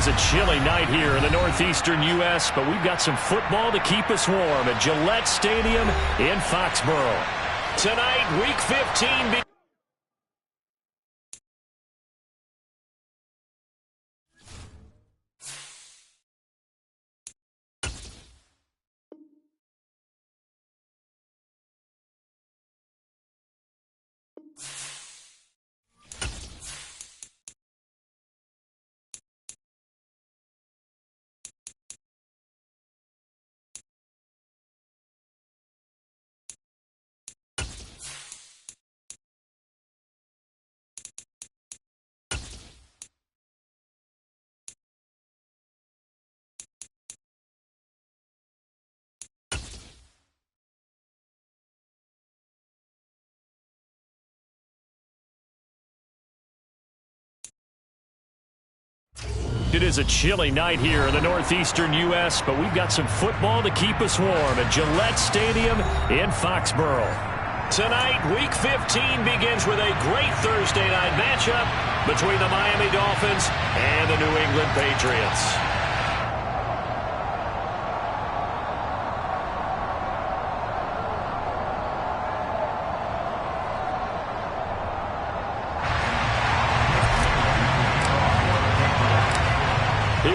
is a chilly night here in the northeastern U.S., but we've got some football to keep us warm at Gillette Stadium in Foxborough. Tonight, Week 15 It is a chilly night here in the northeastern U.S., but we've got some football to keep us warm at Gillette Stadium in Foxborough. Tonight, Week 15 begins with a great Thursday night matchup between the Miami Dolphins and the New England Patriots.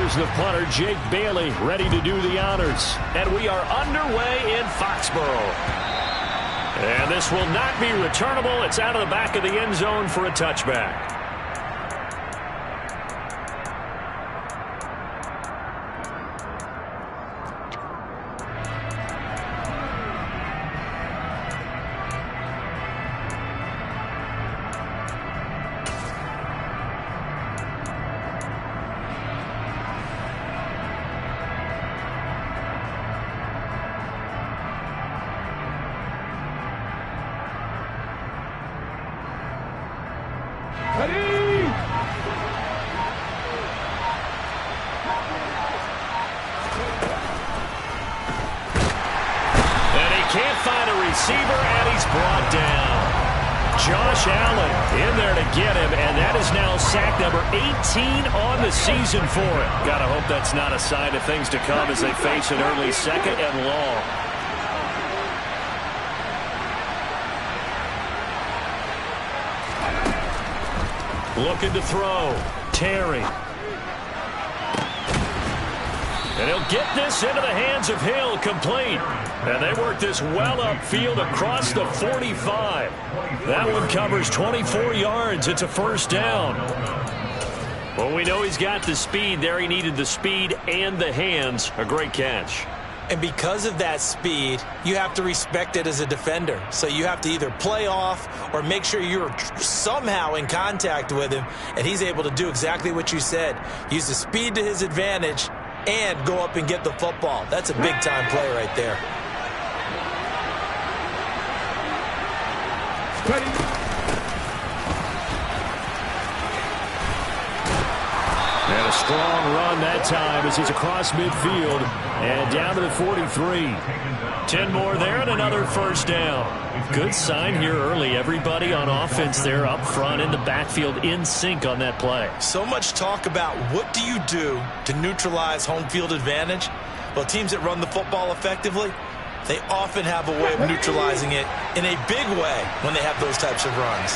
Here's the punter, Jake Bailey, ready to do the honors. And we are underway in Foxborough. And this will not be returnable. It's out of the back of the end zone for a touchback. Josh Allen in there to get him, and that is now sack number 18 on the season for him. Gotta hope that's not a sign of things to come as they face an early second and long. Looking to throw. Terry. And he'll get this into the hands of Hill, complete. And they work this well upfield across the 45. That one covers 24 yards. It's a first down. Well, we know he's got the speed there. He needed the speed and the hands. A great catch. And because of that speed, you have to respect it as a defender. So you have to either play off or make sure you're somehow in contact with him. And he's able to do exactly what you said. Use the speed to his advantage and go up and get the football. That's a big-time play right there. And a strong run that time as he's across midfield and down to the 43. 10 more there and another first down. Good sign here early. Everybody on offense there up front in the backfield in sync on that play. So much talk about what do you do to neutralize home field advantage? Well, teams that run the football effectively, they often have a way of neutralizing it in a big way when they have those types of runs.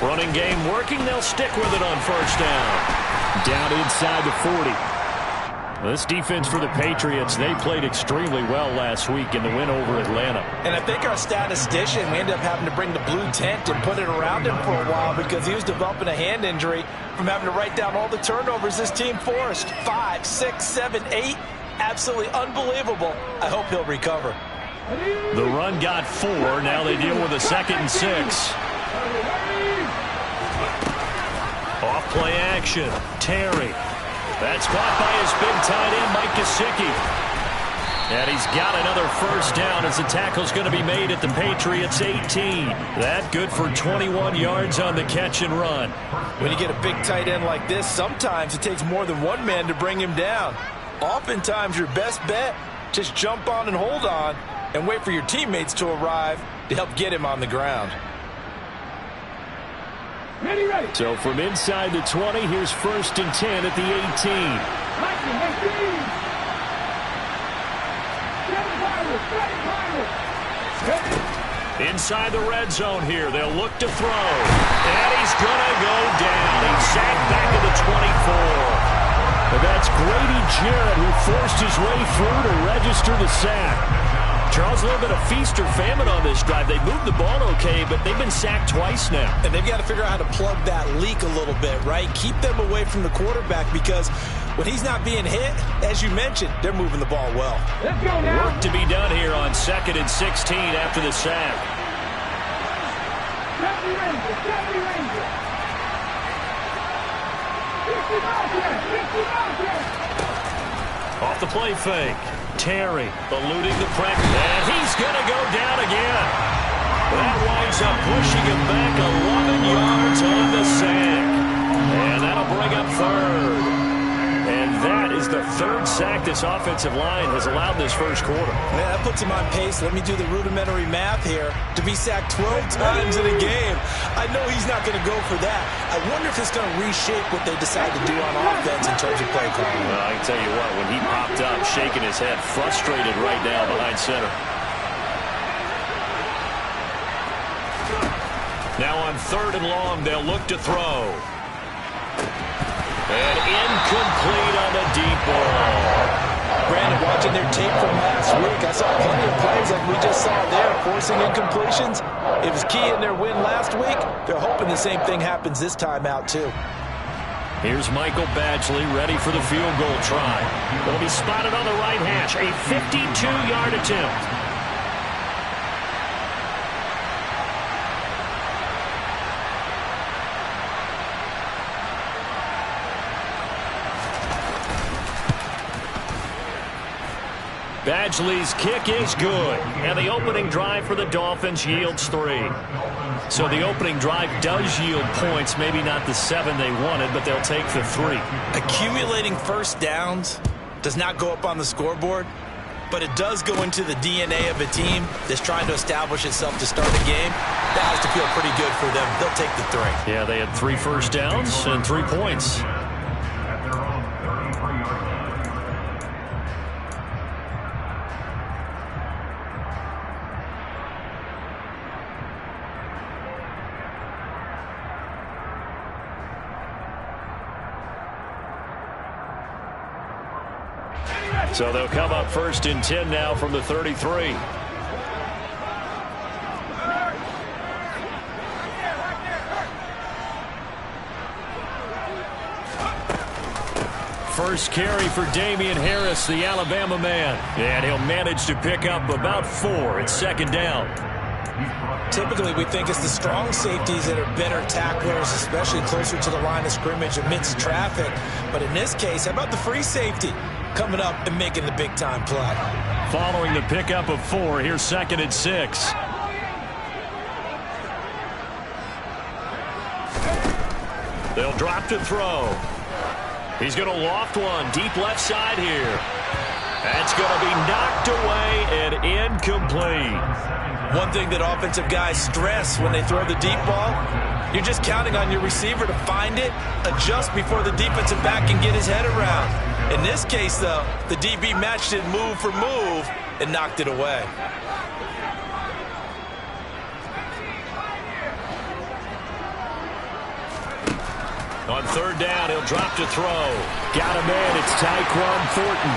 Running game working. They'll stick with it on first down. Down inside the 40. This defense for the Patriots, they played extremely well last week in the win over Atlanta. And I think our statistician, we ended up having to bring the blue tent and put it around him for a while because he was developing a hand injury from having to write down all the turnovers this team forced. 5, 6, 7, 8. Absolutely unbelievable. I hope he'll recover. The run got 4. Now they deal with a 2nd and 6. Off play action. Terry. That's caught by his big tight end, Mike Gesicki. And he's got another first down as the tackle's going to be made at the Patriots' 18. That good for 21 yards on the catch and run. When you get a big tight end like this, sometimes it takes more than one man to bring him down. Oftentimes, your best bet, Just jump on and hold on and wait for your teammates to arrive to help get him on the ground. So from inside the 20, here's 1st and 10 at the 18. Inside the red zone here. They'll look to throw. And he's going to go down. He's sacked back at the 24. And that's Grady Jarrett who forced his way through to register the sack. Charles, a little bit of feast or famine on this drive. They moved the ball okay, but they've been sacked twice now. And they've got to figure out how to plug that leak a little bit, right? Keep them away from the quarterback because when he's not being hit, as you mentioned, they're moving the ball well. Work to be done here on 2nd and 16 after the sack. Off the play fake. Terry eluding the pressure. And he's going to go down again. That winds up pushing him back 11 yards on the sack. And that'll bring up 3rd. And that is the 3rd sack this offensive line has allowed this first quarter. Man, that puts him on pace. Let me do the rudimentary math here. To be sacked 12 times in a game, I know he's not going to go for that. I wonder if it's going to reshape what they decide to do on offense in terms of play calling. Well, I can tell you what, when he popped up, shaking his head, frustrated right now behind center. Now on 3rd and long, they'll look to throw. And incomplete on the deep ball. Brandon, watching their tape from last week, I saw plenty of plays like we just saw there, forcing incompletions. It was key in their win last week. They're hoping the same thing happens this time out, too. Here's Michael Badgley ready for the field goal try. Will be spotted on the right hash. A 52-yard attempt. Badgley's kick is good, and the opening drive for the Dolphins yields 3. So the opening drive does yield points, maybe not the 7 they wanted, but they'll take the 3. Accumulating first downs does not go up on the scoreboard, but it does go into the DNA of a team that's trying to establish itself to start a game. That has to feel pretty good for them. They'll take the 3. Yeah, they had 3 first downs and 3 points. So they'll come up 1st and 10 now from the 33. First carry for Damian Harris, the Alabama man. And he'll manage to pick up about 4 at 2nd down. Typically, we think it's the strong safeties that are better tacklers, especially closer to the line of scrimmage amidst traffic. But in this case, how about the free safety coming up and making the big-time play? Following the pickup of 4, here's 2nd and 6. They'll drop to throw. He's going to loft one deep left side here. That's going to be knocked away and incomplete. One thing that offensive guys stress when they throw the deep ball, you're just counting on your receiver to find it, adjust before the defensive back can get his head around. In this case, though, the DB matched it move for move and knocked it away. On 3rd down, he'll drop to throw. Got a man, it's Tyquan Thornton.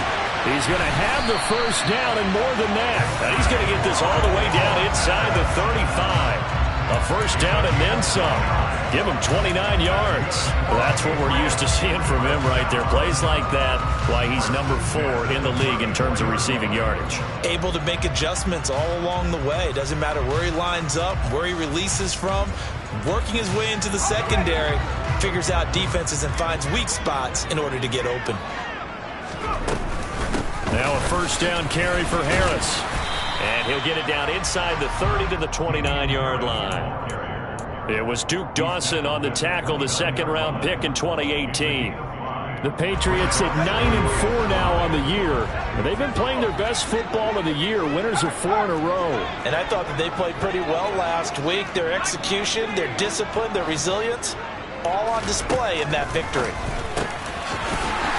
He's going to have the first down and more than that. And he's going to get this all the way down inside the 35. A first down and then some. Give him 29 yards. Well, that's what we're used to seeing from him right there. Plays like that, why he's number 4 in the league in terms of receiving yardage. Able to make adjustments all along the way. Doesn't matter where he lines up, where he releases from. Working his way into the secondary, figures out defenses and finds weak spots in order to get open. Now a first down carry for Harris. And he'll get it down inside the 30 to the 29-yard line. It was Duke Dawson on the tackle, the 2nd-round pick in 2018. The Patriots at 9-4 now on the year. They've been playing their best football of the year. Winners of 4 in a row. And I thought that they played pretty well last week. Their execution, their discipline, their resilience, all on display in that victory.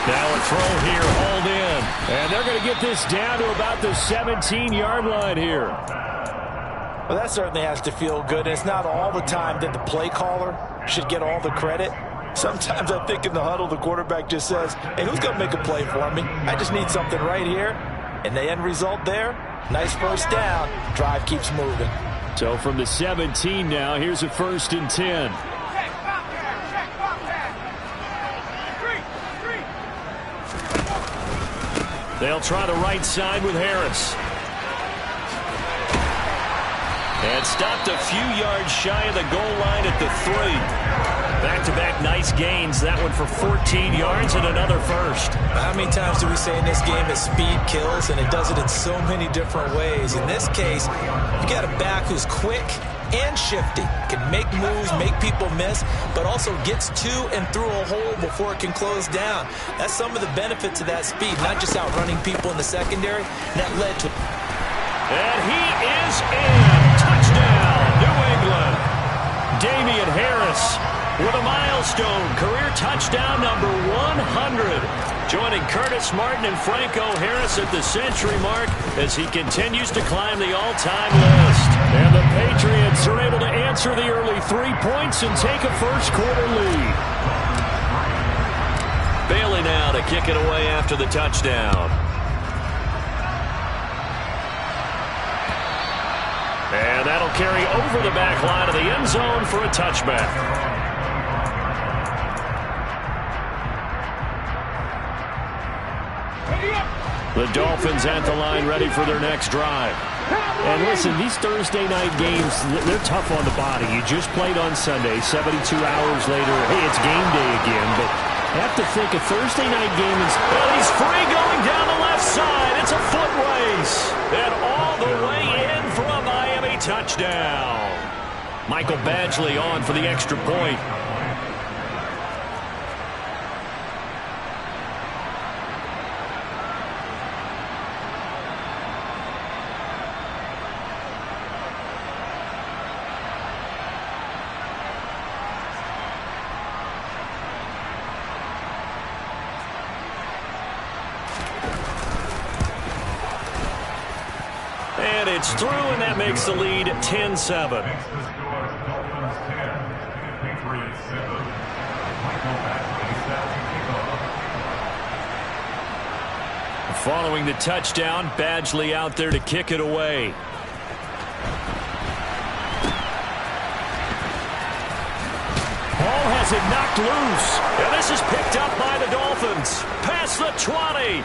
Now a throw here, hauled in. And they're going to get this down to about the 17-yard line here. Well, that certainly has to feel good. And it's not all the time that the play caller should get all the credit. Sometimes I think in the huddle, the quarterback just says, hey, who's going to make a play for me? I just need something right here. And the end result there, nice first down. Drive keeps moving. So from the 17 now, here's a 1st and 10. They'll try the right side with Harris. And stopped a few yards shy of the goal line at the 3. Back-to-back nice gains. That one for 14 yards and another first. How many times do we say in this game that speed kills, and it does it in so many different ways? In this case, you got a back who's quick and shifty, can make moves, make people miss, but also gets to and through a hole before it can close down. That's some of the benefits of that speed, not just outrunning people in the secondary. And that led to... And he is in. Touchdown, New England. Damian Harris with a milestone career touchdown number 100. Joining Curtis Martin and Franco Harris at the century mark as he continues to climb the all-time list. And the Patriots are able to answer the early 3 points and take a first-quarter lead. Bailey now to kick it away after the touchdown. And that'll carry over the back line of the end zone for a touchback. The Dolphins at the line ready for their next drive. And listen, these Thursday night games, they're tough on the body. You just played on Sunday, 72 hours later. Hey, it's game day again, but I have to think a Thursday night game is... Well, he's free going down the left side. It's a foot race. And all the way in for a Miami touchdown. Michael Badgley on for the extra point. And it's through, and that makes the lead 10-7. Following the touchdown, Badgley out there to kick it away. Ball has it knocked loose. And this is picked up by the Dolphins. Past the 20.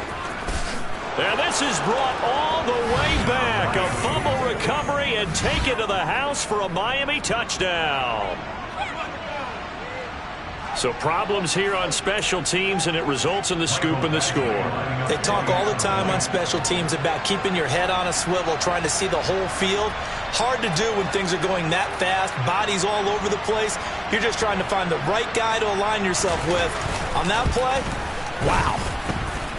And this is brought all the way back. A fumble recovery and take it to the house for a Miami touchdown. So problems here on special teams, and it results in the scoop and the score. They talk all the time on special teams about keeping your head on a swivel, trying to see the whole field. Hard to do when things are going that fast, bodies all over the place. You're just trying to find the right guy to align yourself with. On that play, wow.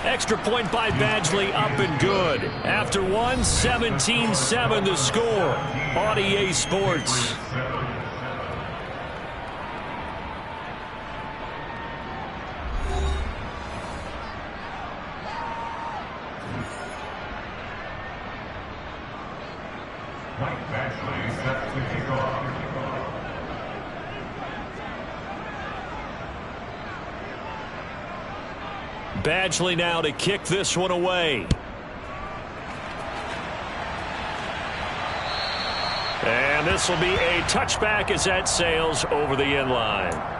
Extra point by Badgley, up and good. After one, 17-7 the score on EA Sports. Badgley now to kick this one away. And this will be a touchback as that sails over the end line.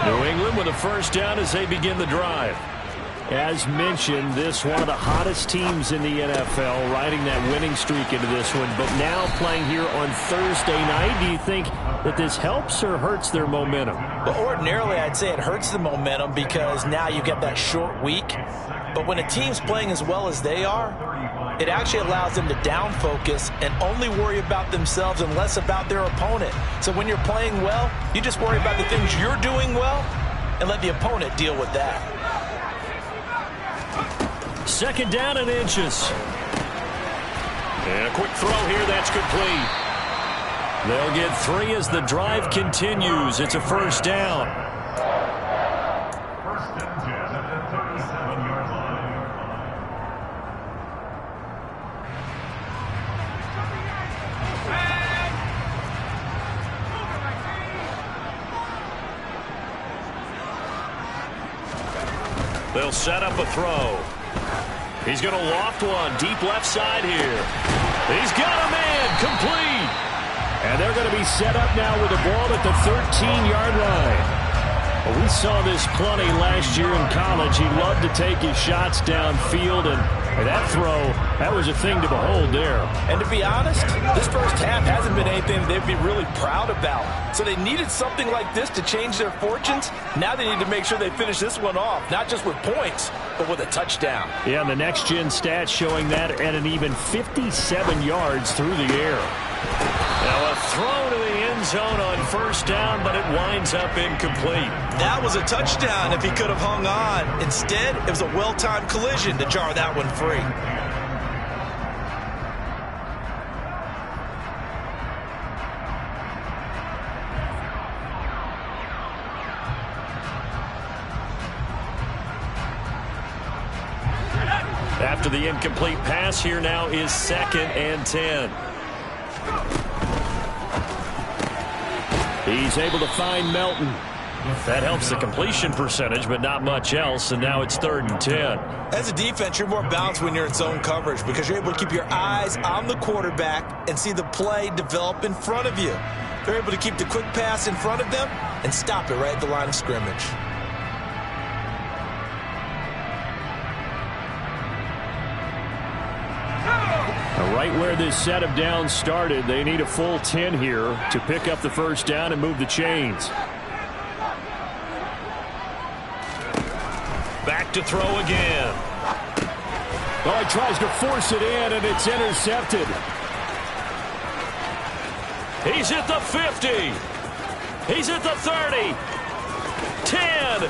New England with a first down as they begin the drive. As mentioned, this one of the hottest teams in the NFL, riding that winning streak into this one, but now playing here on Thursday night. Do you think that this helps or hurts their momentum? Well, ordinarily, I'd say it hurts the momentum because now you get that short week. But when a team's playing as well as they are, it actually allows them to down focus and only worry about themselves and less about their opponent. So when you're playing well, you just worry about the things you're doing well and let the opponent deal with that. Second down and inches. And a quick throw here, that's complete. They'll get 3 as the drive continues. It's a first down. First and 10 at the 37-yard line. They'll set up a throw. He's going to loft one deep left side here. He's got a man, complete. And they're going to be set up now with the ball at the 13-yard line. Well, we saw this plenty last year in college. He loved to take his shots downfield, and that throw, that was a thing to behold there. And to be honest, this first half hasn't been anything they'd be really proud about. So they needed something like this to change their fortunes. Now they need to make sure they finish this one off, not just with points, but with a touchdown. Yeah, and the next-gen stats showing that at an even 57 yards through the air. Now a throw to the end zone on first down, but it winds up incomplete. That was a touchdown if he could have hung on. Instead, it was a well-timed collision to jar that one free. After the incomplete pass, here now is 2nd and 10. He's able to find Melton. That helps the completion percentage, but not much else, and now it's 3rd and 10. As a defense, you're more balanced when you're in zone coverage because you're able to keep your eyes on the quarterback and see the play develop in front of you. They're able to keep the quick pass in front of them and stop it right at the line of scrimmage. Right where this set of downs started, they need a full 10 here to pick up the first down and move the chains. Back to throw again. Oh, he tries to force it in, and it's intercepted. He's at the 50. He's at the 30. 10.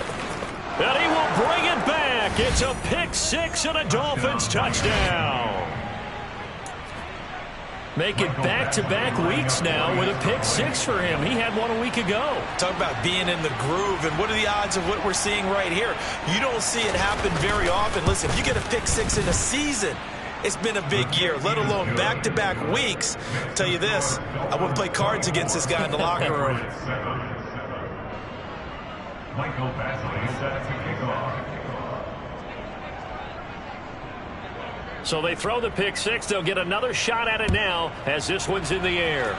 And he will bring it back. It's a pick six and a Dolphins touchdown. Make it back-to-back weeks now with a pick six for him. He had one a week ago. Talk about being in the groove, and what are the odds of what we're seeing right here? You don't see it happen very often. Listen, if you get a pick six in a season, it's been a big year, let alone back-to-back weeks. I'll tell you this, I wouldn't play cards against this guy in the locker room. Michael Basley set to kick off. So they throw the pick six. They'll get another shot at it now as this one's in the air.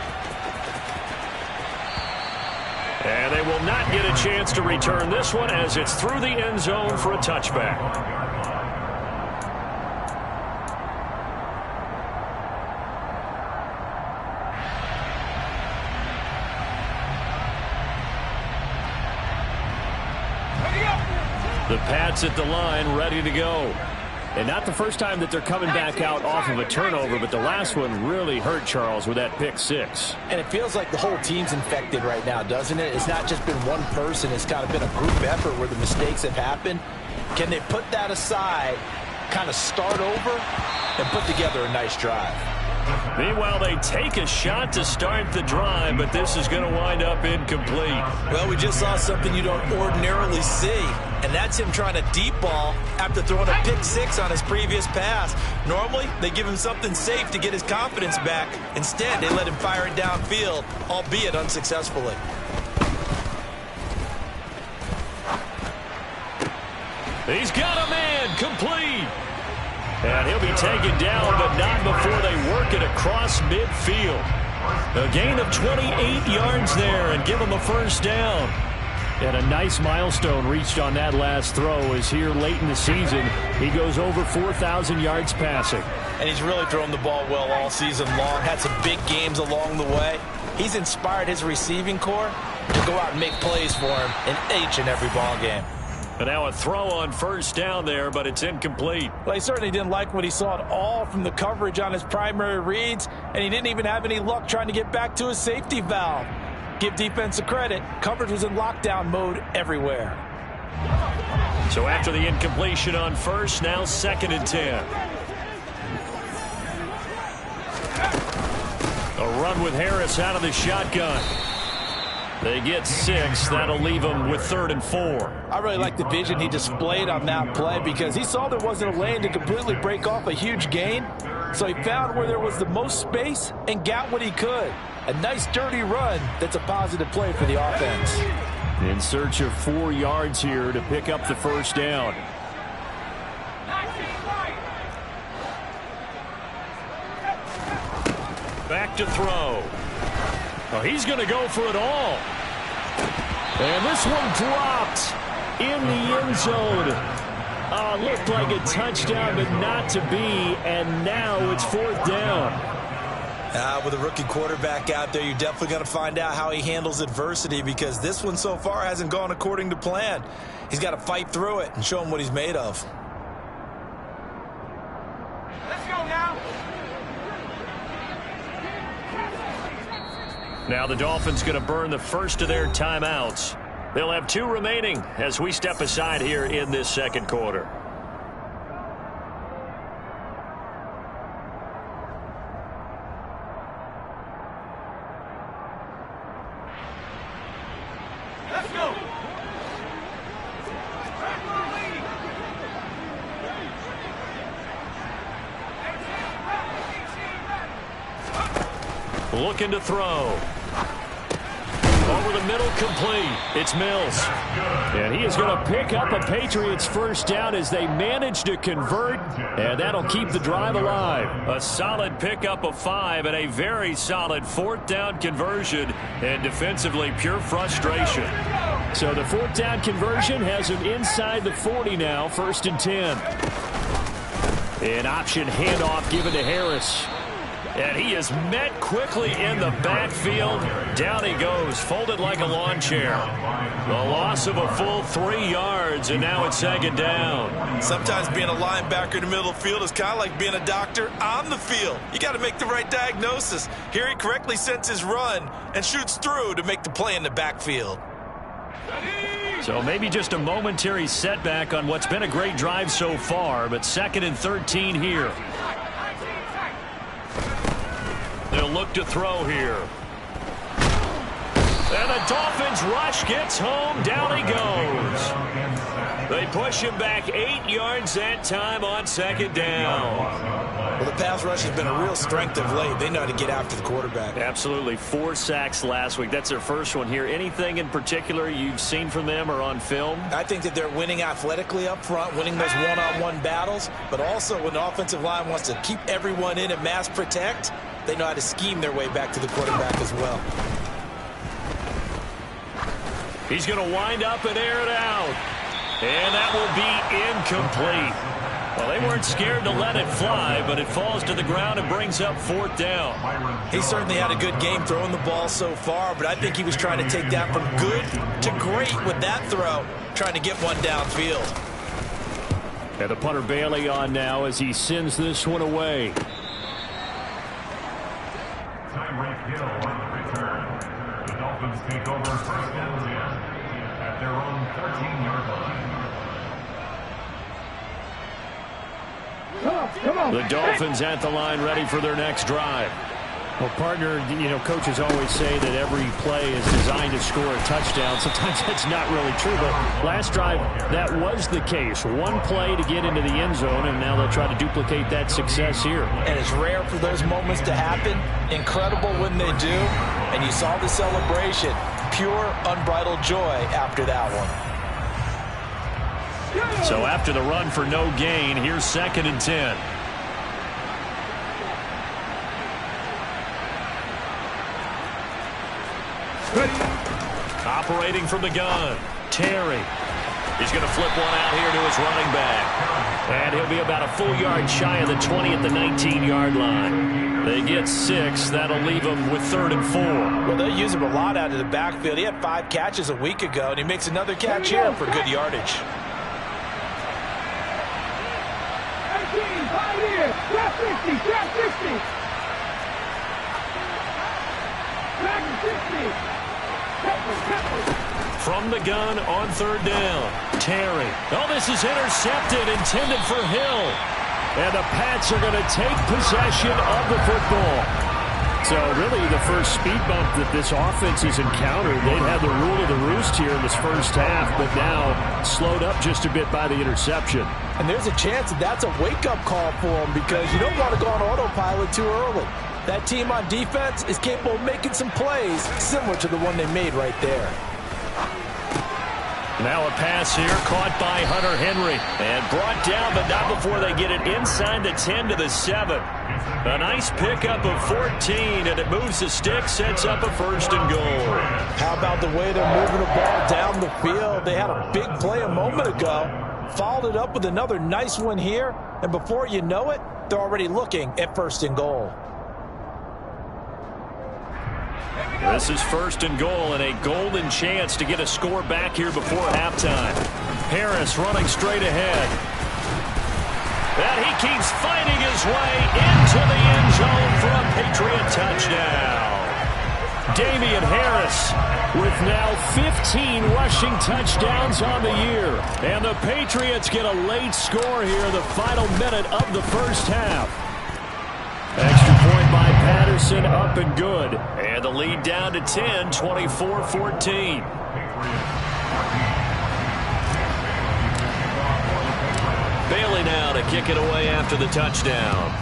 And they will not get a chance to return this one as it's through the end zone for a touchback. The Pats at the line, ready to go. And not the first time that they're coming back out off of a turnover, but the last one really hurt, Charles, with that pick six. And it feels like the whole team's infected right now, doesn't it? It's not just been one person. It's kind of been a group effort where the mistakes have happened. Can they put that aside, kind of start over, and put together a nice drive? Meanwhile, they take a shot to start the drive, but this is going to wind up incomplete. Well, we just saw something you don't ordinarily see, and that's him trying to deep ball after throwing a pick six on his previous pass. Normally, they give him something safe to get his confidence back. Instead, they let him fire it downfield, albeit unsuccessfully. He's got a man, complete. And he'll be taken down, but not before they work it across midfield. A gain of 28 yards there and give him a first down. And a nice milestone reached on that last throw as here late in the season, he goes over 4,000 yards passing. And he's really thrown the ball well all season long, had some big games along the way. He's inspired his receiving corps to go out and make plays for him in each and every ball game. And now a throw on first down there, but it's incomplete. Well, he certainly didn't like what he saw at all from the coverage on his primary reads, and he didn't even have any luck trying to get back to his safety valve. Give defense a credit. Coverage was in lockdown mode everywhere. So after the incompletion on first, now 2nd and 10. A run with Harris out of the shotgun. They get 6. That'll leave them with 3rd and 4. I really like the vision he displayed on that play because he saw there wasn't a lane to completely break off a huge gain. So he found where there was the most space and got what he could. A nice dirty run that's a positive play for the offense. In search of 4 yards here to pick up the first down. Back to throw. Oh, he's going to go for it all. And this one dropped in the end zone. Looked like a touchdown, but not to be. And now it's 4th down. With a rookie quarterback out there, you're definitely going to find out how he handles adversity because this one so far hasn't gone according to plan. He's got to fight through it and show him what he's made of. Let's go now. Now the Dolphins going to burn the first of their timeouts. They'll have 2 remaining as we step aside here in this second quarter. Let's go. Looking to throw. Over the middle, complete. It's Mills. And he is going to pick up a Patriots first down as they manage to convert, and that'll keep the drive alive. A solid pickup of 5 and a very solid 4th down conversion, and defensively pure frustration. So the 4th down conversion has him inside the 40 now, 1st and 10. An option handoff given to Harris. And he is met quickly in the backfield. Down he goes, folded like a lawn chair. The loss of a full 3 yards, and now it's 2nd down. Sometimes being a linebacker in the middle of the field is kind of like being a doctor on the field. You got to make the right diagnosis. Here he correctly sends his run and shoots through to make the play in the backfield. So maybe just a momentary setback on what's been a great drive so far, but 2nd and 13 here. They'll look to throw here. And the Dolphins rush gets home. Down he goes. They push him back 8 yards that time on 2nd down. Well, the pass rush has been a real strength of late. They know how to get after the quarterback. Absolutely. 4 sacks last week. That's their first one here. Anything in particular you've seen from them or on film? I think that they're winning athletically up front, winning those one-on-one battles, but also when the offensive line wants to keep everyone in and mass protect, they know how to scheme their way back to the quarterback as well. He's going to wind up and air it out. And that will be incomplete. Well, they weren't scared to let it fly, but it falls to the ground and brings up 4th down. He certainly had a good game throwing the ball so far, but I think he was trying to take that from good to great with that throw, trying to get one downfield. And the punter Bailey on now as he sends this one away. Tyreek Hill on the return. The Dolphins take over 1st and 10 at their own 13-yard line. The Dolphins at the line ready for their next drive. Well, partner, coaches always say that every play is designed to score a touchdown. Sometimes that's not really true, but last drive, that was the case. One play to get into the end zone, and now they'll try to duplicate that success here. And it's rare for those moments to happen. Incredible when they do. And you saw the celebration. Pure, unbridled joy after that one. So after the run for no gain, here's 2nd and 10. Operating from the gun, Terry. He's going to flip one out here to his running back. And he'll be about a full yard shy of the 20 at the 19-yard line. They get 6. That'll leave them with 3rd and 4. Well, they use him a lot out of the backfield. He had 5 catches a week ago, and he makes another catch here for good yardage. 18, 5 here. Trap 60, trap 60. Back to 60. From the gun on 3rd down, Terry. Oh, this is intercepted, intended for Hill. And the Pats are going to take possession of the football. So really the first speed bump that this offense has encountered, they'd had the rule of the roost here in this first half, but now slowed up just a bit by the interception. And there's a chance that that's a wake-up call for them because you don't want to go on autopilot too early. That team on defense is capable of making some plays similar to the one they made right there. Now a pass here caught by Hunter Henry and brought down, but not before they get it inside the 10 to the 7. A nice pickup of 14, and it moves the stick, sets up a 1st and goal. How about the way they're moving the ball down the field? They had a big play a moment ago, followed it up with another nice one here, and before you know it, they're already looking at 1st and goal. This is 1st and goal and a golden chance to get a score back here before halftime. Harris running straight ahead. And he keeps fighting his way into the end zone for a Patriot touchdown. Damian Harris with now 15 rushing touchdowns on the year. And the Patriots get a late score here in the final minute of the first half. Extra point by Patterson, up and good. And the lead down to 10, 24-14. Bailey now to kick it away after the touchdown.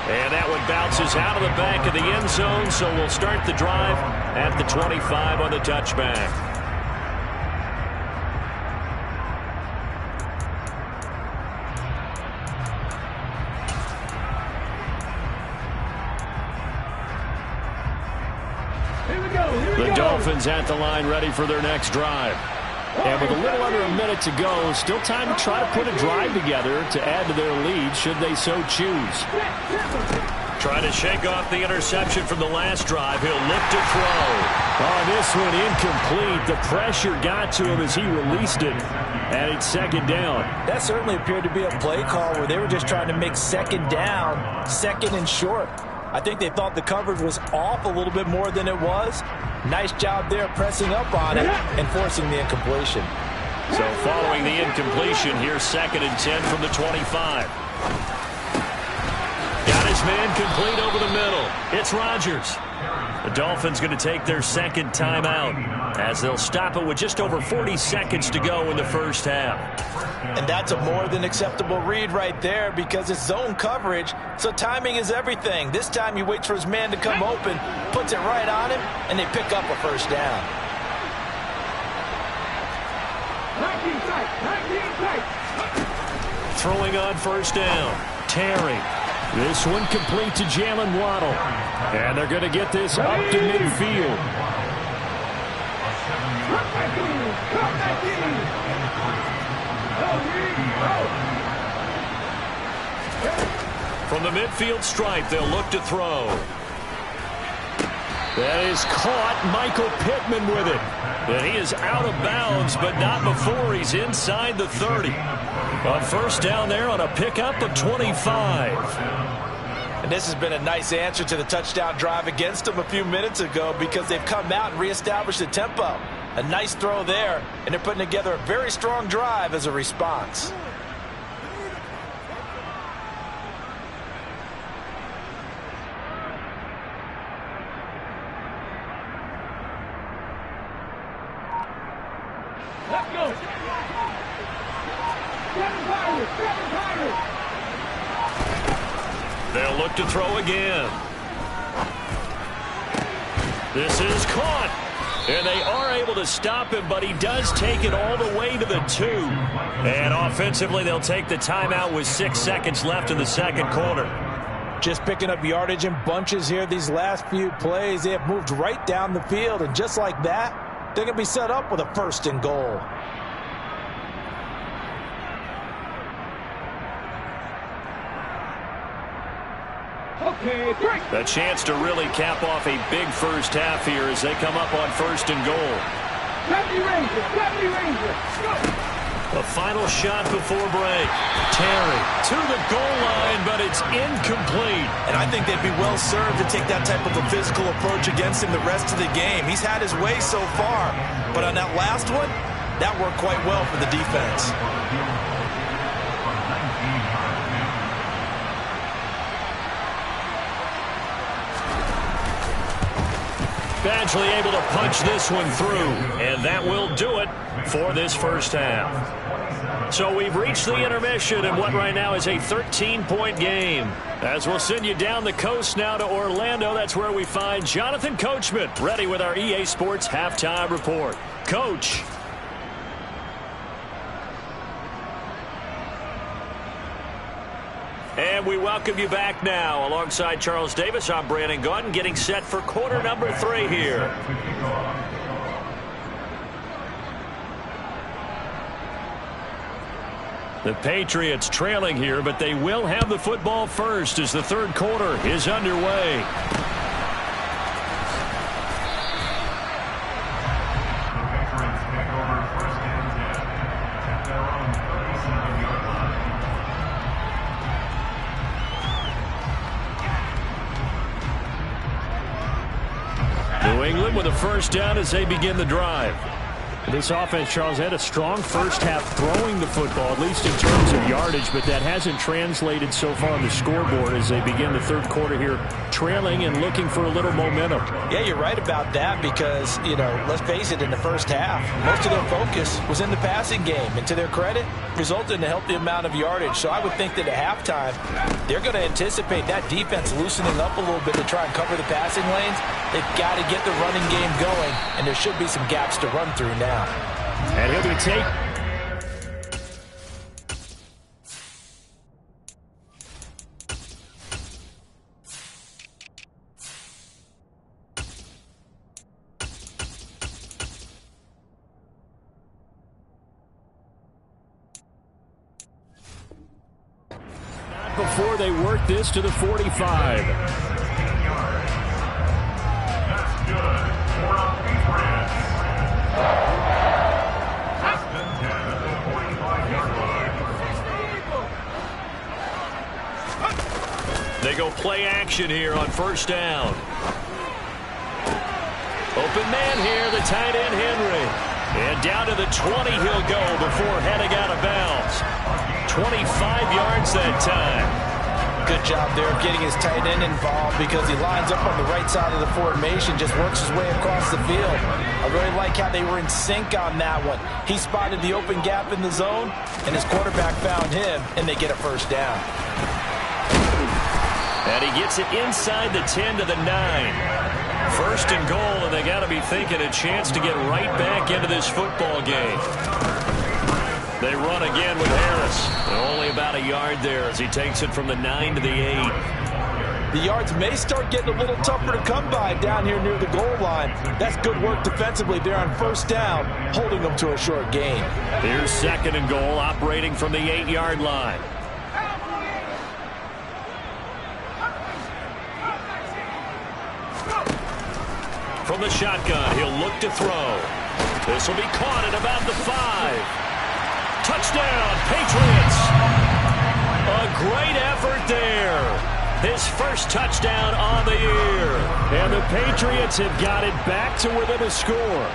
And that one bounces out of the back of the end zone, so we'll start the drive at the 25 on the touchback. The Dolphins at the line ready for their next drive. And with a little under a minute to go, still time to try to put a drive together to add to their lead should they so choose. Trying to shake off the interception from the last drive. He'll look to throw. Oh, this one incomplete. The pressure got to him as he released it. And it's 2nd down. That certainly appeared to be a play call where they were just trying to make 2nd down, 2nd and short. I think they thought the coverage was off a little bit more than it was. Nice job there pressing up on it and forcing the incompletion. So following the incompletion, here's 2nd and 10 from the 25. Got his man complete over the middle. It's Rodgers. The Dolphins going to take their 2nd timeout as they'll stop it with just over 40 seconds to go in the first half. And that's a more than acceptable read right there because it's zone coverage, so timing is everything. This time he waits for his man to come open, puts it right on him, and they pick up a 1st down. 19 tight, 19 tight. Throwing on 1st down, Terry. This one complete to Jalen Waddle. And they're going to get this up to midfield. From the midfield stripe, they'll look to throw. That is caught. Michael Pittman with it. And he is out of bounds, but not before he's inside the 30. On 1st down there on a pickup of 25. And this has been a nice answer to the touchdown drive against them a few minutes ago because they've come out and reestablished the tempo. A nice throw there, and they're putting together a very strong drive as a response. Let's go. 7 Pirates, 7 Pirates. They'll look to throw again. This is caught. And they are able to stop him, but he does take it all the way to the 2. And offensively, they'll take the timeout with 6 seconds left in the 2nd quarter. Just picking up yardage in bunches here these last few plays. They have moved right down the field, and just like that, they're going to be set up with a 1st and goal. Okay, break. A chance to really cap off a big first half here as they come up on 1st and goal. Deputy Ranger, go. The final shot before break. Terry to the goal line, but it's incomplete. And I think they'd be well served to take that type of a physical approach against him the rest of the game. He's had his way so far, but on that last one, that worked quite well for the defense. Badgley able to punch this one through, and that will do it for this first half. So we've reached the intermission in what right now is a 13-point game. As we'll send you down the coast now to Orlando, that's where we find Jonathan Coachman ready with our EA Sports Halftime Report. Coach. And we welcome you back now. Alongside Charles Davis, I'm Brandon Gaudin, getting set for quarter number 3 here. The Patriots trailing here, but they will have the football first as the 3rd quarter is underway. New England with a 1st down as they begin the drive. This offense, Charles, had a strong first half throwing the football, at least in terms of yardage, but that hasn't translated so far on the scoreboard as they begin the 3rd quarter here, trailing and looking for a little momentum. Yeah, you're right about that because, let's face it, in the first half, most of their focus was in the passing game. And to their credit, resulted in a healthy amount of yardage. So I would think that at halftime, they're going to anticipate that defense loosening up a little bit to try and cover the passing lanes. They've got to get the running game going, and there should be some gaps to run through now. And he'll be taken. Not before they work this to the 45. That's good. They go play action here on 1st down. Open man here, the tight end Henry. And down to the 20 he'll go before heading out of bounds. 25 yards that time. Good job there of getting his tight end involved because he lines up on the right side of the formation, just works his way across the field. I really like how they were in sync on that one. He spotted the open gap in the zone, and his quarterback found him, and they get a 1st down. And he gets it inside the 10 to the 9. 1st and goal, and they got to be thinking a chance to get right back into this football game. They run again with Harris. Only about a yard there as he takes it from the 9 to the 8. The yards may start getting a little tougher to come by down here near the goal line. That's good work defensively there on 1st down, holding them to a short gain. Here's 2nd and goal, operating from the 8-yard line. From the shotgun, he'll look to throw. This will be caught at about the 5. Touchdown, Patriots! A great effort there. His 1st touchdown on the year. And the Patriots have got it back to within a score.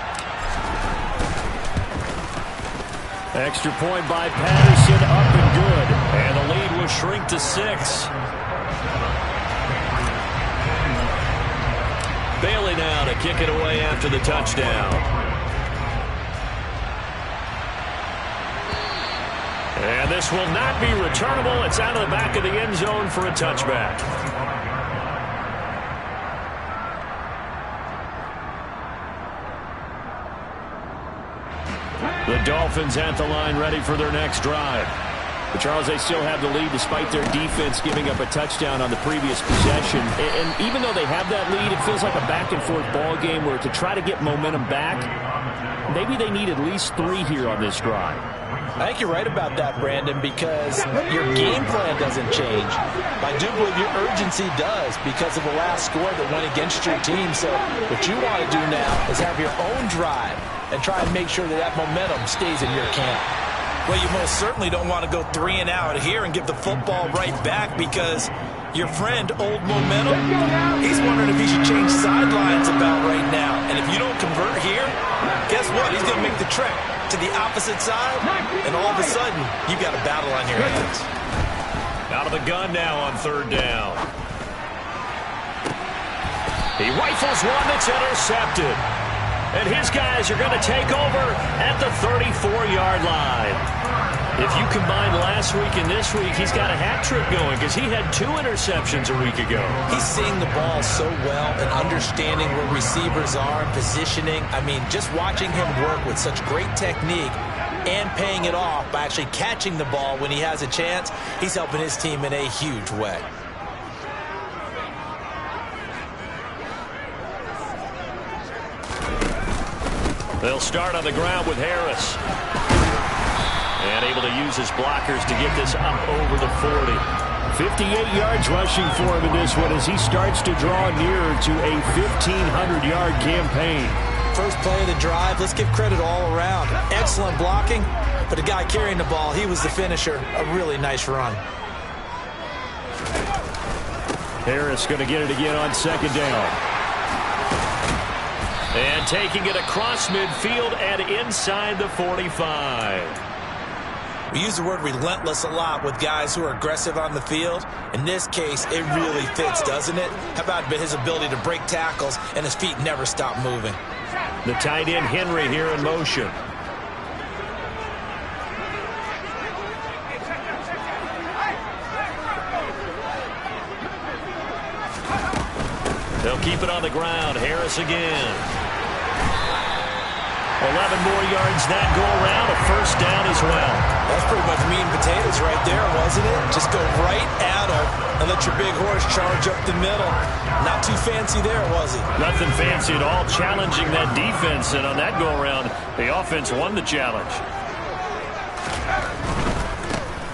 Extra point by Patterson, up and good. And the lead will shrink to 6. Bailey now to kick it away after the touchdown. And this will not be returnable. It's out of the back of the end zone for a touchback. The Dolphins at the line ready for their next drive. But Charles, they still have the lead despite their defense giving up a touchdown on the previous possession. And even though they have that lead, it feels like a back-and-forth ball game where to try to get momentum back, maybe they need at least 3 here on this drive. I think you're right about that, Brandon, because your game plan doesn't change. I do believe your urgency does because of the last score that went against your team. So what you want to do now is have your own drive and try and make sure that that momentum stays in your camp. Well, you most certainly don't want to go 3 and out here and give the football right back because your friend, Old Momentum, he's wondering if he should change sidelines about right now. And if you don't convert here, guess what? He's going to make the trek to the opposite side, and all of a sudden, you've got a battle on your hands. Out of the gun now on 3rd down. He rifles one that's intercepted. And his guys are going to take over at the 34-yard line. If you combine last week and this week, he's got a hat trick going because he had 2 interceptions a week ago. He's seeing the ball so well and understanding where receivers are and positioning. I mean, just watching him work with such great technique and paying it off by actually catching the ball when he has a chance, he's helping his team in a huge way. They'll start on the ground with Harris. And able to use his blockers to get this up over the 40. 58 yards rushing for him in this one as he starts to draw nearer to a 1,500-yard campaign. First play of the drive, let's give credit all around. Excellent blocking, but the guy carrying the ball, he was the finisher. A really nice run. Harris going to get it again on 2nd down. And taking it across midfield and inside the 45. We use the word relentless a lot with guys who are aggressive on the field. In this case, it really fits, doesn't it? How about his ability to break tackles and his feet never stop moving? The tight end Henry here in motion. They'll keep it on the ground. Harris again. 11 more yards that go around. A 1st down as well. That's pretty much meat and potatoes right there, wasn't it? Just go right at him and let your big horse charge up the middle. Not too fancy there, was it? Nothing fancy at all. Challenging that defense, and on that go-around, the offense won the challenge.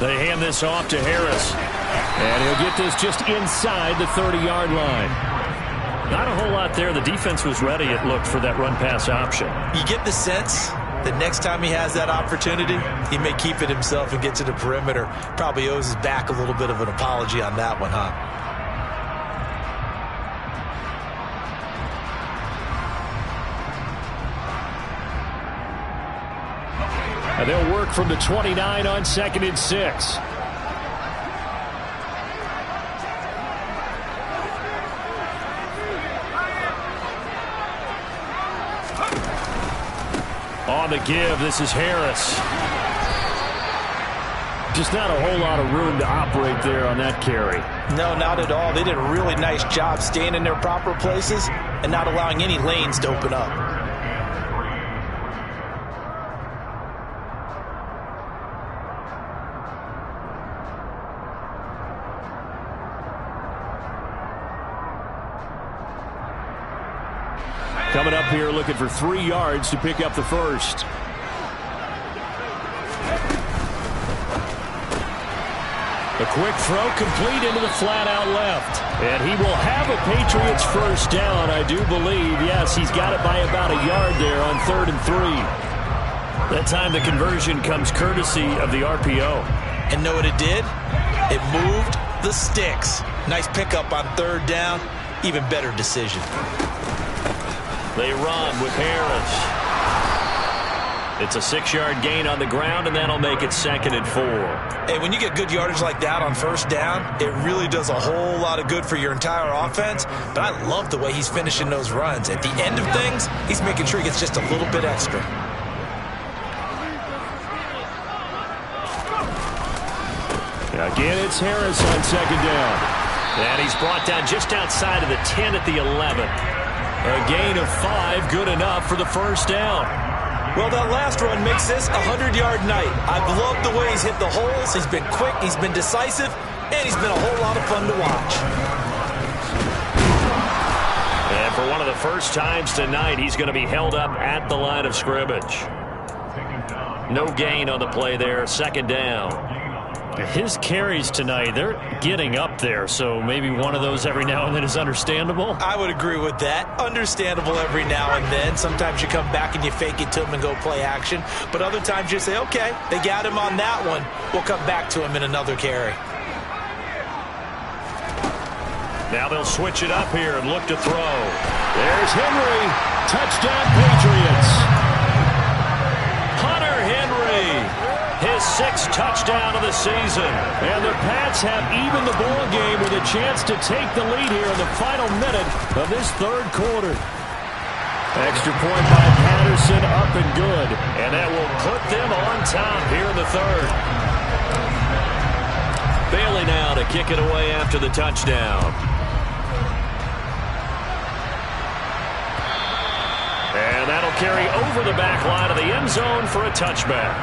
They hand this off to Harris. And he'll get this just inside the 30-yard line. Not a whole lot there. The defense was ready, it looked, for that run-pass option. You get the sense that next time he has that opportunity, he may keep it himself and get to the perimeter. Probably owes his back a little bit of an apology on that one, huh? And they'll work from the 29 on 2nd and 6. On the give, this is Harris. Just not a whole lot of room to operate there on that carry. No, not at all. They did a really nice job staying in their proper places and not allowing any lanes to open up. Coming up here looking for 3 yards to pick up the 1st. A quick throw complete into the flat out left. And he will have a Patriots 1st down, I do believe. Yes, he's got it by about a yard there on 3rd and 3. That time the conversion comes courtesy of the RPO. And know what it did? It moved the sticks. Nice pickup on 3rd down. Even better decision. They run with Harris. It's a 6-yard gain on the ground, and that'll make it 2nd and 4. Hey, when you get good yardage like that on 1st down, it really does a whole lot of good for your entire offense. But I love the way he's finishing those runs. At the end of things, he's making sure he gets just a little bit extra. Again, it's Harris on 2nd down. And he's brought down just outside of the 10 at the 11. A gain of 5, good enough for the 1st down. Well, that last run makes this a 100-yard night. I've loved the way he's hit the holes. He's been quick, he's been decisive, and he's been a whole lot of fun to watch. And for one of the first times tonight, he's going to be held up at the line of scrimmage. No gain on the play there, second down. His carries tonight, they're getting up there, so maybe one of those every now and then is understandable. I would agree with that. Understandable every now and then. Sometimes you come back and you fake it to him and go play action. But other times you say, okay, they got him on that one. We'll come back to him in another carry. Now they'll switch it up here and look to throw. There's Henry. Touchdown, Patriots. Hunter Henry. His 6th touchdown of the season. And the Pats have evened the ball game with a chance to take the lead here in the final minute of this third quarter. Extra point by Patterson, up and good. And that will put them on top here in the third. Bailey now to kick it away after the touchdown. And that'll carry over the back line of the end zone for a touchback.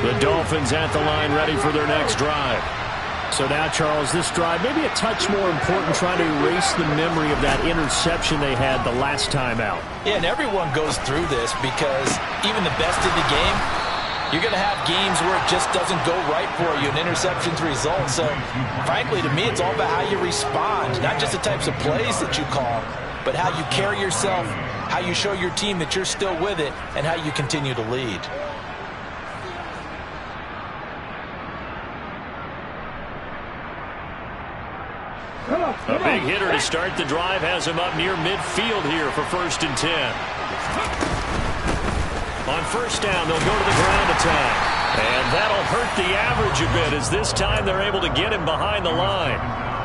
The Dolphins at the line ready for their next drive. So now, Charles, this drive maybe a touch more important, trying to erase the memory of that interception they had the last time out. Yeah, and everyone goes through this because even the best in the game, you're going to have games where it just doesn't go right for you, and interceptions result. So, frankly, to me, it's all about how you respond, not just the types of plays that you call, but how you carry yourself, how you show your team that you're still with it, and how you continue to lead. A big hitter to start the drive has him up near midfield here for 1st and 10. On 1st down, they'll go to the ground attack. And that'll hurt the average a bit, as this time they're able to get him behind the line.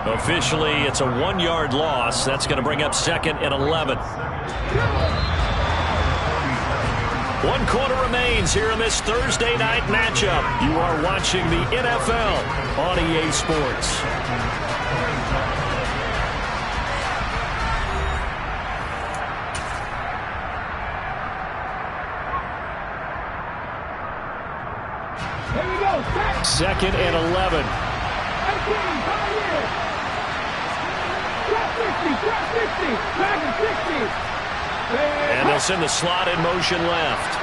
Officially, it's a 1-yard loss. That's going to bring up 2nd and 11. 1 quarter remains here in this Thursday night matchup. You are watching the NFL on EA Sports. Here we go. 2nd and 11. 18, right here. Drop 60, drop 60, back at 60. And they'll send the slot in motion left.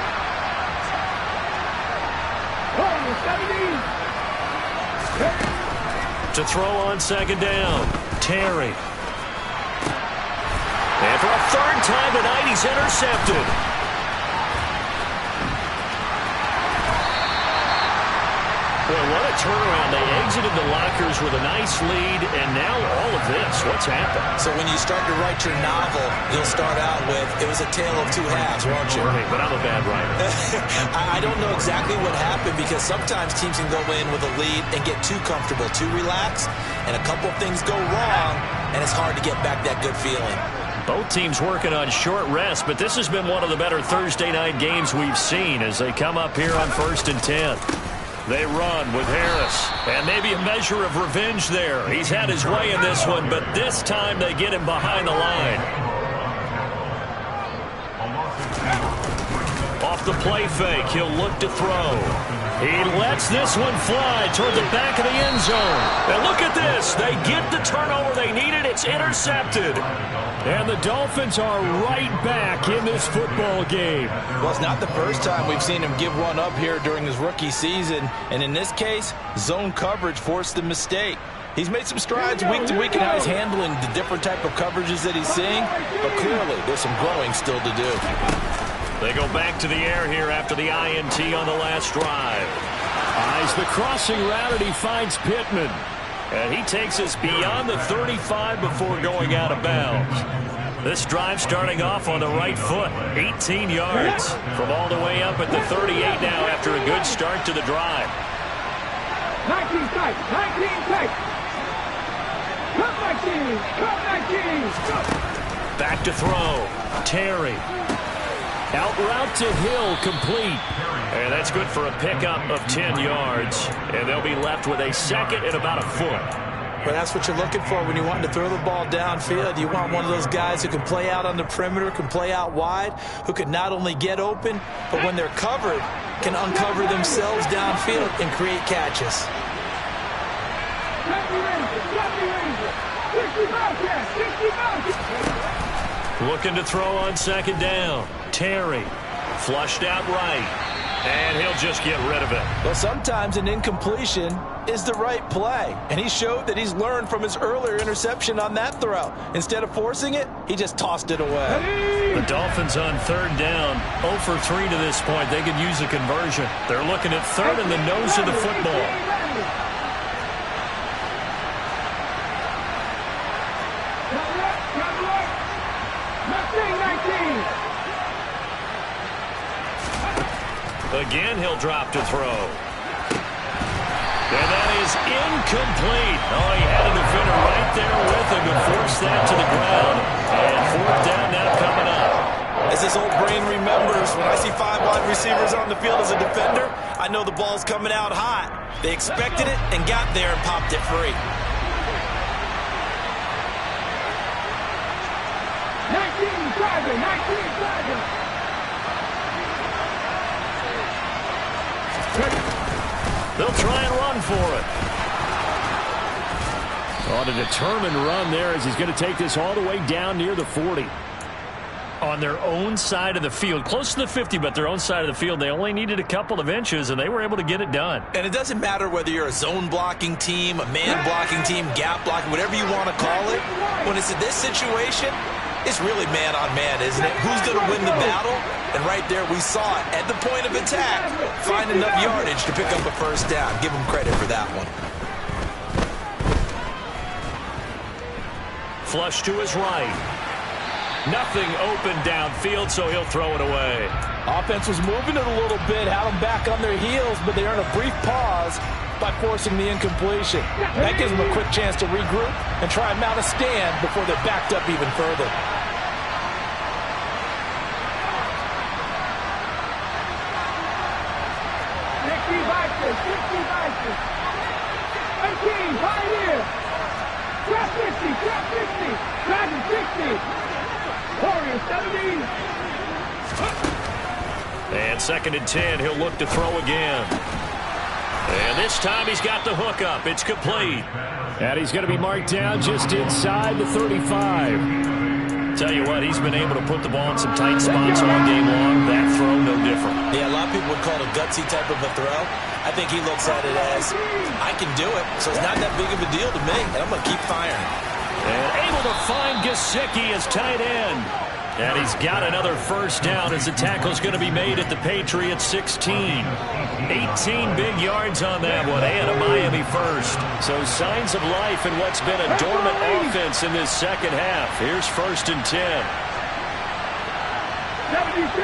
To throw on 2nd down, Terry. And for a 3rd time tonight, he's intercepted. Boy, what a turnaround. They exited the lockers with a nice lead, and now all of this. What's happened? So when you start to write your novel, you'll start out with, it was a tale of two halves, won't you? Hey, but I'm a bad writer. I don't know exactly what happened, because sometimes teams can go in with a lead and get too comfortable, too relaxed, and a couple things go wrong, and it's hard to get back that good feeling. Both teams working on short rest, but this has been one of the better Thursday night games we've seen as they come up here on 1st and 10. They run with Harris, and maybe a measure of revenge there. He's had his way in this one, but this time they get him behind the line. Off the play fake, he'll look to throw. He lets this one fly toward the back of the end zone. And look at this. They get the turnover they needed. It's intercepted. And the Dolphins are right back in this football game. Well, it's not the first time we've seen him give one up here during his rookie season. And in this case, zone coverage forced the mistake. He's made some strides week to week in how he's handling the different type of coverages that he's seeing. But clearly, there's some growing still to do. They go back to the air here after the INT on the last drive. Eyes the crossing route, and he finds Pittman. And he takes us beyond the 35 before going out of bounds. This drive starting off on the right foot, 18 yards from all the way up at the 38 now after a good start to the drive. 19 tight, 19 tight. Come 19, come 19. Back to throw, Terry. Out route to Hill, complete. And that's good for a pickup of 10 yards. And they'll be left with a 2nd and about a foot. Well, that's what you're looking for when you want to throw the ball downfield. You want one of those guys who can play out on the perimeter, can play out wide, who can not only get open, but when they're covered, can uncover themselves downfield and create catches. Looking to throw on second down. Terry flushed out right, and he'll just get rid of it. Well, sometimes an incompletion is the right play, and he showed that he's learned from his earlier interception on that throw. Instead of forcing it, he just tossed it away. The Dolphins on third down, 0 for 3 to this point. They could use a conversion. They're looking at third in the nose of the football. Again, he'll drop to throw. And that is incomplete. Oh, he had a defender right there with him to force that to the ground. And fourth down now coming up. As this old brain remembers, when I see 5 wide receivers on the field as a defender, I know the ball's coming out hot. They expected it and got there and popped it free. 19 driving, 19 driving. They'll try and run for it. On a determined run there as he's going to take this all the way down near the 40. On their own side of the field, close to the 50, but their own side of the field, they only needed a couple of inches, and they were able to get it done. And it doesn't matter whether you're a zone blocking team, a man blocking team, gap blocking, whatever you want to call it. When it's in this situation, it's really man-on-man, isn't it? Who's going to win the battle? And right there, we saw it at the point of attack. Find enough yardage to pick up a first down. Give him credit for that one. Flush to his right. Nothing open downfield, so he'll throw it away. Offense was moving it a little bit, had them back on their heels, but they earned a brief pause by forcing the incompletion. That gives them a quick chance to regroup and try and mount a stand before they're backed up even further. And second and 10, he'll look to throw again. And this time he's got the hook up. It's complete. And he's going to be marked down just inside the 35. Tell you what, he's been able to put the ball in some tight spots all game long. That throw, no different. Yeah, a lot of people would call it a gutsy type of a throw. I think he looks at it as, I can do it, so it's not that big of a deal to me, and I'm going to keep firing. And able to find Gesicki as tight end. And he's got another first down as the tackle's going to be made at the Patriots 16. 18 big yards on that one, and a Miami first. So signs of life in what's been a dormant offense in this second half. Here's first and 10. 77.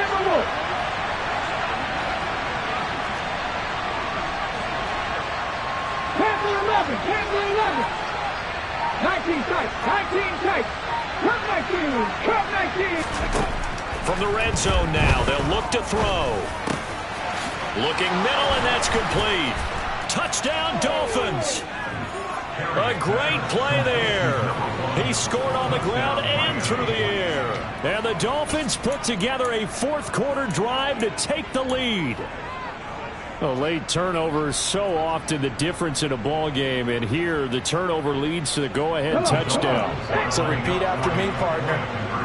Campbell 11. 19 tight, 19 tight. Cut 19, cut 19. From the red zone now, they'll look to throw. Looking middle, and that's complete. Touchdown, Dolphins. A great play there. He scored on the ground and through the air. And the Dolphins put together a fourth-quarter drive to take the lead. Late turnovers so often the difference in a ball game, and here the turnover leads to the go-ahead touchdown. So repeat after me, partner.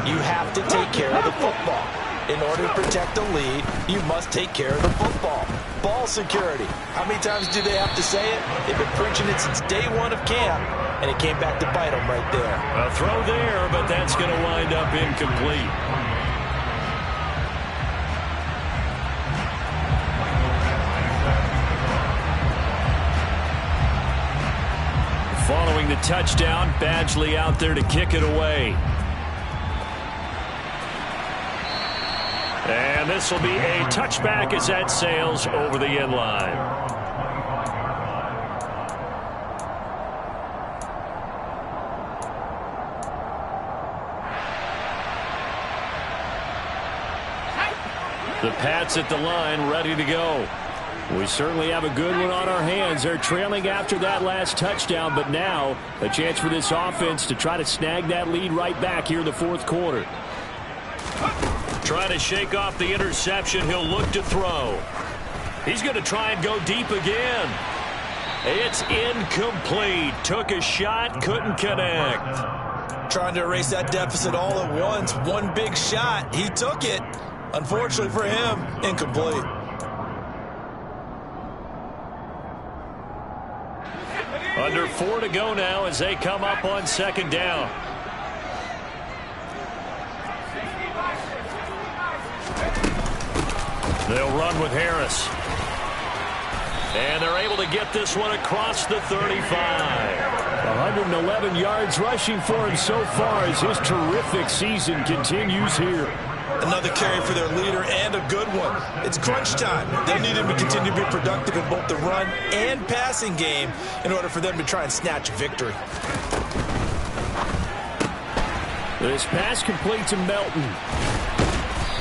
You have to take care of the football. In order to protect the lead, you must take care of the football. Ball security. How many times do they have to say it? They've been preaching it since day one of camp, and it came back to bite them right there. A throw there, but that's going to wind up incomplete. Following the touchdown, Badgley out there to kick it away. And this will be a touchback as that sails over the end line. The Pats at the line, ready to go. We certainly have a good one on our hands. They're trailing after that last touchdown, but now a chance for this offense to try to snag that lead right back here in the fourth quarter. Trying to shake off the interception. He'll look to throw. He's going to try and go deep again. It's incomplete. Took a shot, couldn't connect. Trying to erase that deficit all at once. One big shot. He took it. Unfortunately for him, incomplete. Under 4 to go now as they come up on second down. They'll run with Harris. And they're able to get this one across the 35. 111 yards rushing for him so far as his terrific season continues here. Another carry for their leader and a good one. It's crunch time. They need him to continue to be productive in both the run and passing game in order for them to try and snatch a victory. This pass complete to Melton.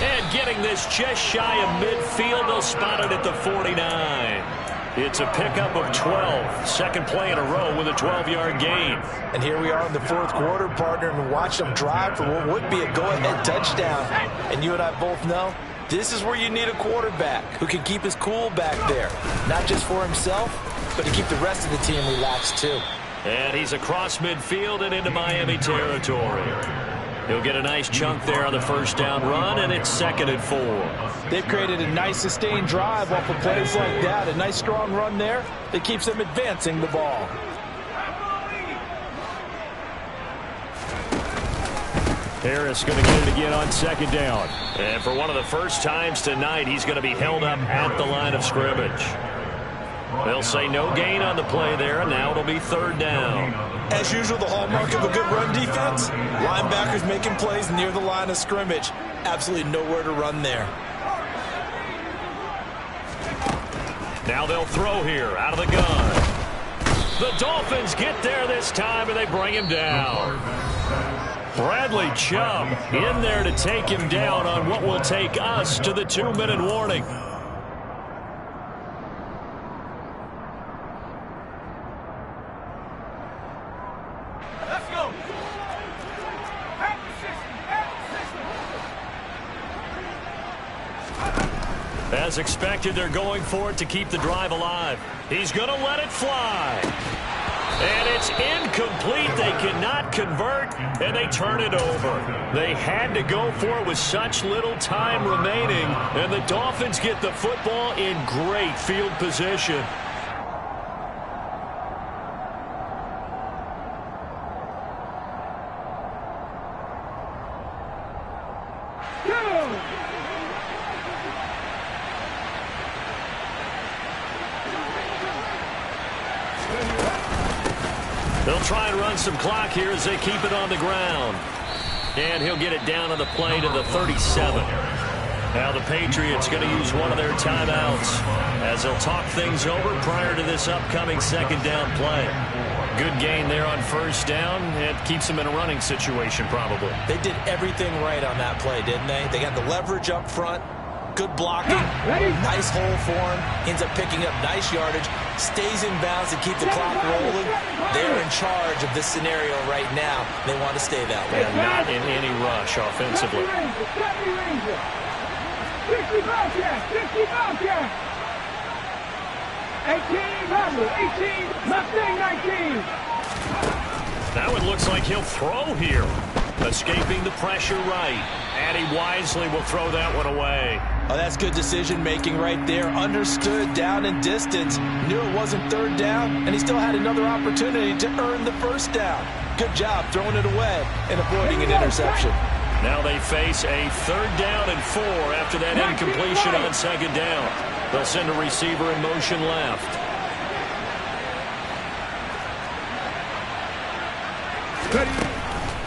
And getting this just shy of midfield, they'll spot it at the 49. It's a pickup of 12. Second play in a row with a 12-yard gain. And here we are in the fourth quarter, partner, and watch them drive for what would be a go-ahead touchdown. And you and I both know this is where you need a quarterback who can keep his cool back there. Not just for himself, but to keep the rest of the team relaxed too. And he's across midfield and into Miami territory. He'll get a nice chunk there on the first down run, and it's 2nd and 4. They've created a nice sustained drive off of plays like that. A nice strong run there that keeps them advancing the ball. Harris going to get it again on second down. And for one of the first times tonight, he's going to be held up at the line of scrimmage. They'll say no gain on the play there, and now it'll be 3rd down. As usual, the hallmark of a good run defense, linebackers making plays near the line of scrimmage. Absolutely nowhere to run there. Now they'll throw here out of the gun. The Dolphins get there this time, and they bring him down. Bradley Chubb in there to take him down on what will take us to the 2-minute warning. As expected, they're going for it to keep the drive alive. He's going to let it fly. And it's incomplete. They cannot convert, and they turn it over. They had to go for it with such little time remaining, and the Dolphins get the football in great field position. They'll try and run some clock here as they keep it on the ground. And he'll get it down on the play to the 37. Now the Patriots going to use one of their timeouts as they'll talk things over prior to this upcoming second down play. Good gain there on first down. It keeps them in a running situation probably. They did everything right on that play, didn't they? They got the leverage up front. Good blocking, nice hole for him, ends up picking up nice yardage, stays in bounds to keep the clock rolling. They're in charge of this scenario right now. They want to stay that way. They're not in any rush offensively. 60 Bobcat, 60 Bobcat. 18 Bobble, 18 Mustang 19. Now it looks like he'll throw here. Escaping the pressure right. And he wisely will throw that one away. Oh, that's good decision-making right there. Understood down and distance. Knew it wasn't 3rd down, and he still had another opportunity to earn the 1st down. Good job throwing it away and avoiding an interception. Now they face a 3rd down and 4 after that incompletion on second down. They'll send a receiver in motion left.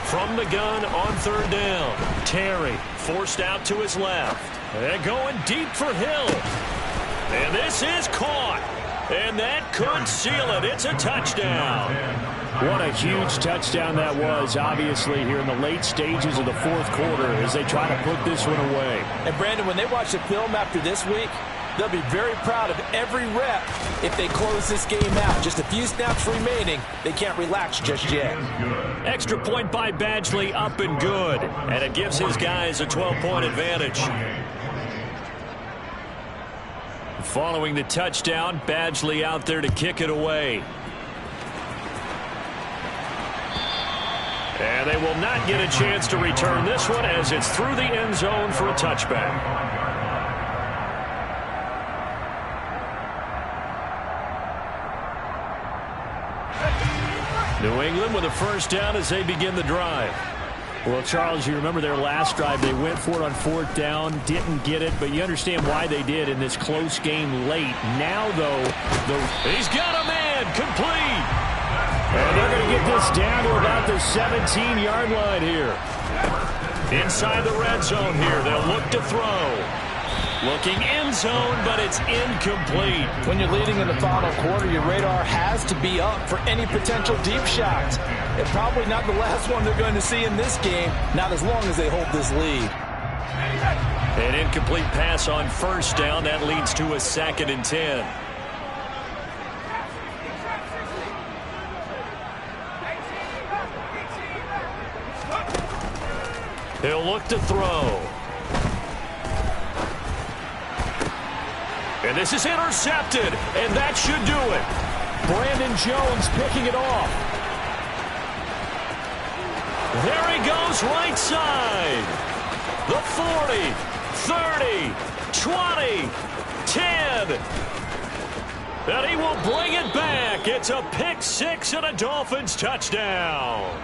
From the gun on 3rd down. Terry forced out to his left. And going deep for Hill. And this is caught. And that could seal it. It's a touchdown. What a huge touchdown that was, obviously, here in the late stages of the fourth quarter as they try to put this one away. And, Brandon, when they watch the film after this week, They'll be very proud of every rep if they close this game out. Just a few snaps remaining. They can't relax just yet. Extra point by Badgley, up and good. And it gives his guys a 12-point advantage. Following the touchdown, Badgley out there to kick it away. And they will not get a chance to return this one as it's through the end zone for a touchback. New England with a first down as they begin the drive. Well, Charles, you remember their last drive. They went for it on fourth down, didn't get it, but you understand why they did in this close game late. Now, though, he's got a man, complete. And they're going to get this down to about the 17-yard line here. Inside the red zone here, they'll look to throw. Looking end zone, but it's incomplete. When you're leading in the final quarter, your radar has to be up for any potential deep shots. And probably not the last one they're going to see in this game, not as long as they hold this lead. An incomplete pass on first down. That leads to a 2nd and 10. He'll look to throw. And this is intercepted, and that should do it. Brandon Jones picking it off. There he goes, right side. The 40, 30, 20, 10. And he will bring it back. It's a pick six and a Dolphins touchdown.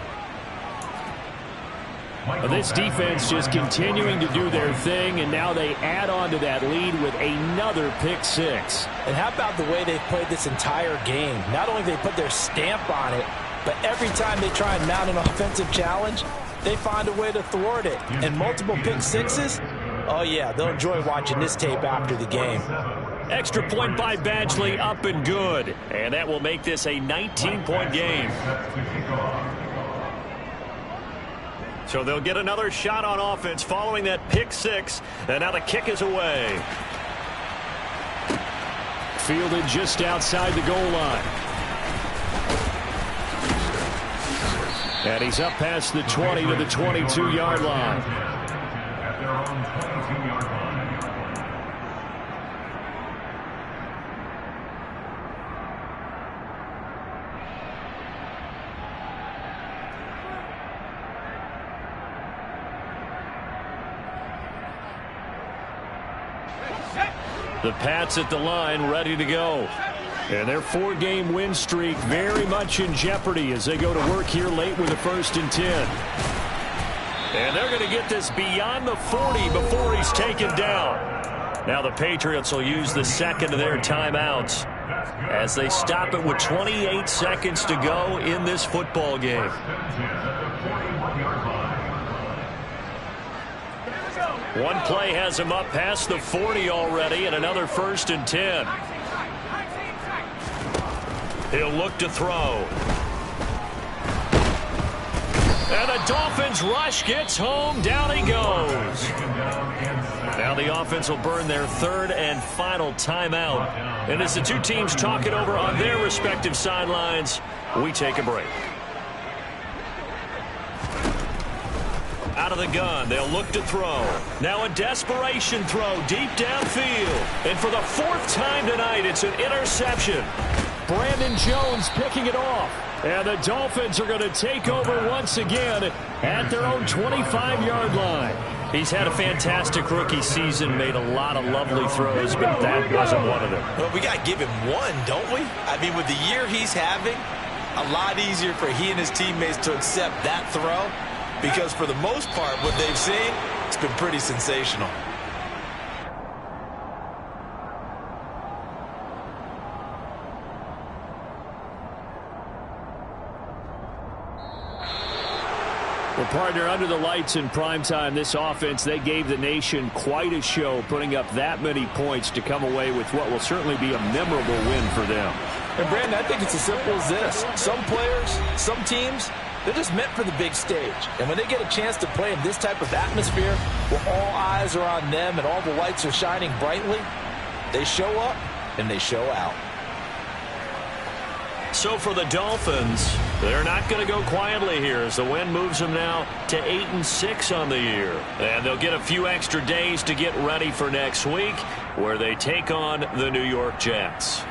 This defense just continuing to do their thing, and now they add on to that lead with another pick six. And how about the way they've played this entire game? Not only they put their stamp on it, but every time they try and mount an offensive challenge, they find a way to thwart it. And multiple pick sixes, oh yeah, they'll enjoy watching this tape after the game. Extra point by Badgley, up and good. And that will make this a 19-point game. So they'll get another shot on offense following that pick six. And now the kick is away. Fielded just outside the goal line. And he's up past the 20 to the 22-yard line. At their own 22-yard line. The Pats at the line, ready to go. And their 4-game win streak very much in jeopardy as they go to work here late with a 1st and 10. And they're going to get this beyond the 40 before he's taken down. Now the Patriots will use the second of their timeouts as they stop it with 28 seconds to go in this football game. One play has him up past the 40 already, and another 1st and 10. He'll look to throw. And the Dolphins rush gets home. Down he goes. Now the offense will burn their 3rd and final timeout. And as the two teams talk it over on their respective sidelines, we take a break. Out of the gun, they'll look to throw. Now a desperation throw deep downfield. And for the 4th time tonight, it's an interception. Brandon Jones picking it off. And the Dolphins are going to take over once again at their own 25-yard line. He's had a fantastic rookie season, made a lot of lovely throws, but that wasn't one of them. Well, we got to give him one, don't we? I mean, with the year he's having, a lot easier for he and his teammates to accept that throw. Because for the most part, what they've seen, it's been pretty sensational. Well, partner, under the lights in primetime, this offense, they gave the nation quite a show, putting up that many points to come away with what will certainly be a memorable win for them. And, Brandon, I think it's as simple as this. Some players, some teams, they're just meant for the big stage. And when they get a chance to play in this type of atmosphere where all eyes are on them and all the lights are shining brightly, They show up and they show out. So for the Dolphins, they're not going to go quietly here as the win moves them now to 8-6 on the year. And they'll get a few extra days to get ready for next week, where they take on the New York Jets.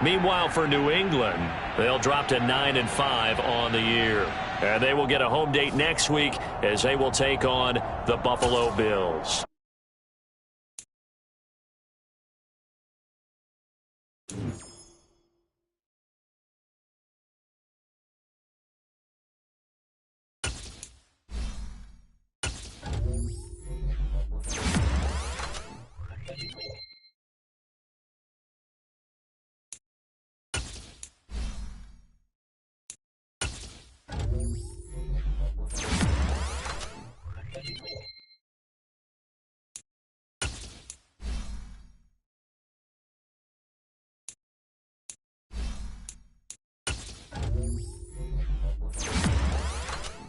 Meanwhile, for New England, they'll drop to 9-5 on the year. And they will get a home date next week as they will take on the Buffalo Bills.